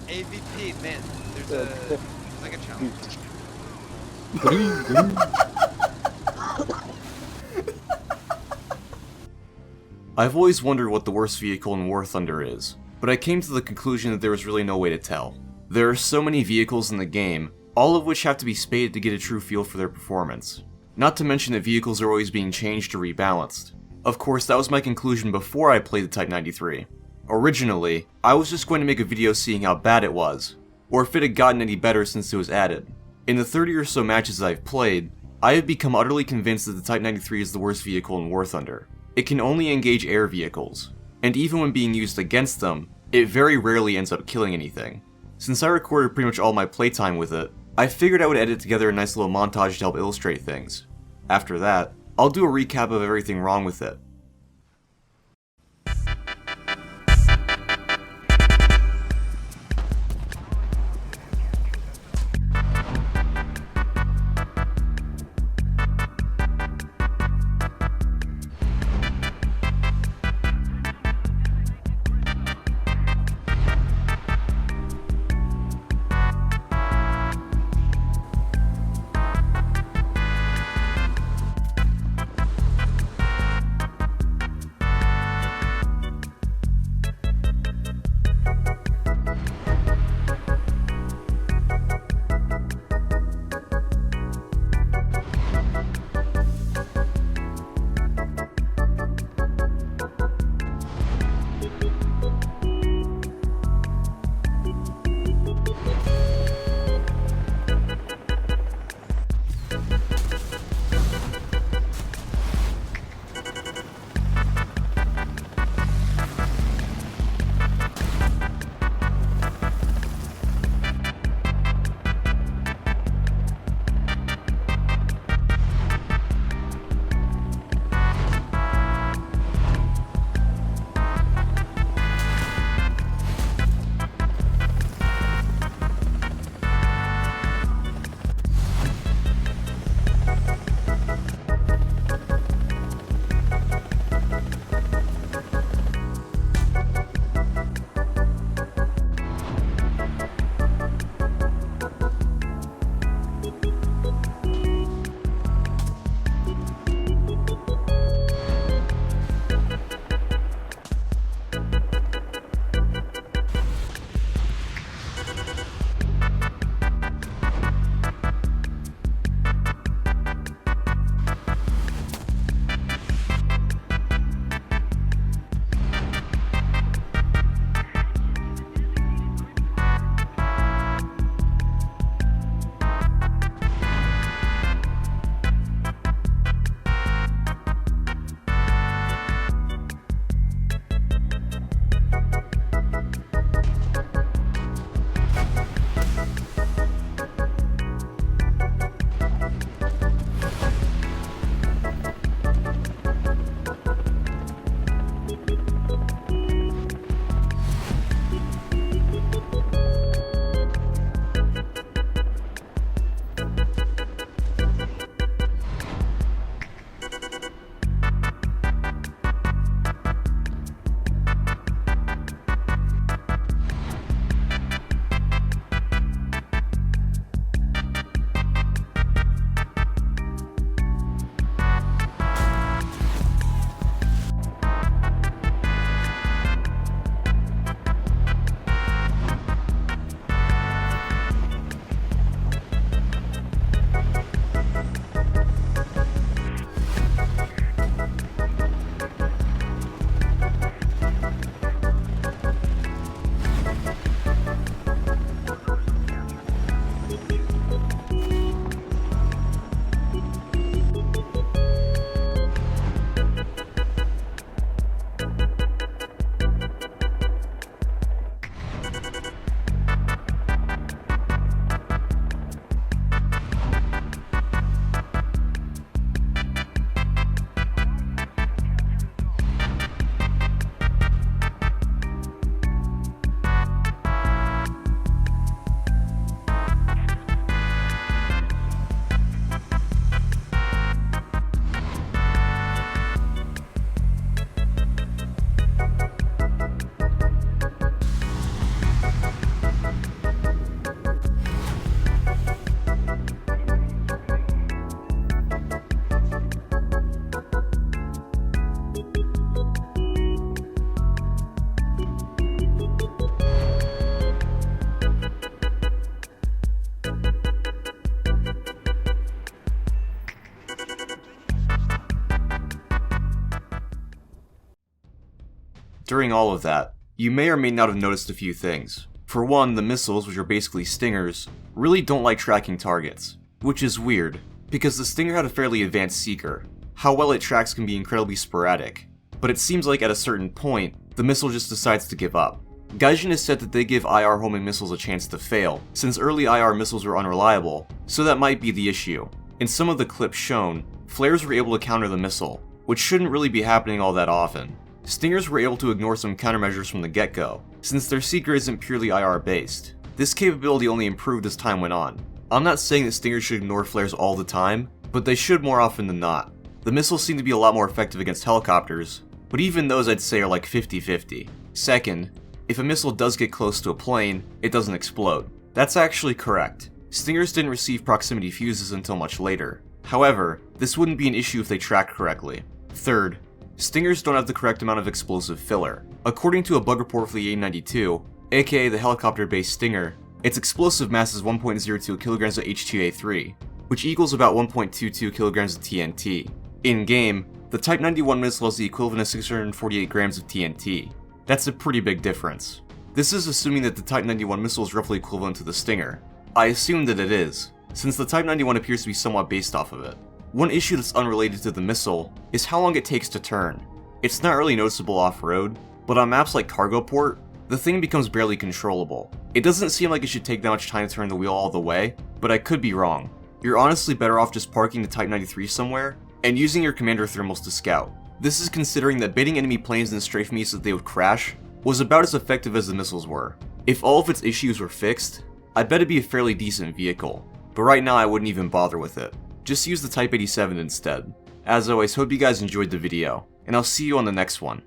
AVP, man. There's like a challenge. I've always wondered what the worst vehicle in War Thunder is, but I came to the conclusion that there was really no way to tell. There are so many vehicles in the game, all of which have to be spaded to get a true feel for their performance. Not to mention that vehicles are always being changed or rebalanced. Of course, that was my conclusion before I played the Type 93. Originally, I was just going to make a video seeing how bad it was, or if it had gotten any better since it was added. In the 30 or so matches that I've played, I have become utterly convinced that the Type 93 is the worst vehicle in War Thunder. It can only engage air vehicles, and even when being used against them, it very rarely ends up killing anything. Since I recorded pretty much all my playtime with it, I figured I would edit together a nice little montage to help illustrate things. After that, I'll do a recap of everything wrong with it. During all of that, you may or may not have noticed a few things. For one, the missiles, which are basically Stingers, really don't like tracking targets. Which is weird, because the Stinger had a fairly advanced seeker. How well it tracks can be incredibly sporadic, but it seems like at a certain point, the missile just decides to give up. Gaijin has said that they give IR homing missiles a chance to fail, since early IR missiles were unreliable, so that might be the issue. In some of the clips shown, flares were able to counter the missile, which shouldn't really be happening all that often. Stingers were able to ignore some countermeasures from the get-go, since their seeker isn't purely IR based. This capability only improved as time went on. I'm not saying that Stingers should ignore flares all the time, but they should more often than not. The missiles seem to be a lot more effective against helicopters, but even those I'd say are like 50-50. Second, if a missile does get close to a plane, it doesn't explode. That's actually correct. Stingers didn't receive proximity fuses until much later. However, this wouldn't be an issue if they tracked correctly. Third, Stingers don't have the correct amount of explosive filler. According to a bug report for the A92, aka the helicopter-based Stinger, its explosive mass is 1.02 kilograms of H2A3, which equals about 1.22 kilograms of TNT. In-game, the Type 91 missile has the equivalent of 648 grams of TNT. That's a pretty big difference. This is assuming that the Type 91 missile is roughly equivalent to the Stinger. I assume that it is, since the Type 91 appears to be somewhat based off of it. One issue that's unrelated to the missile is how long it takes to turn. It's not really noticeable off-road, but on maps like Cargo Port, the thing becomes barely controllable. It doesn't seem like it should take that much time to turn the wheel all the way, but I could be wrong. You're honestly better off just parking the Type 93 somewhere, and using your commander thermals to scout. This is considering that baiting enemy planes and strafe me so that they would crash was about as effective as the missiles were. If all of its issues were fixed, I bet it'd be a fairly decent vehicle, but right now I wouldn't even bother with it. Just use the Type 87 instead. As always, hope you guys enjoyed the video, and I'll see you on the next one.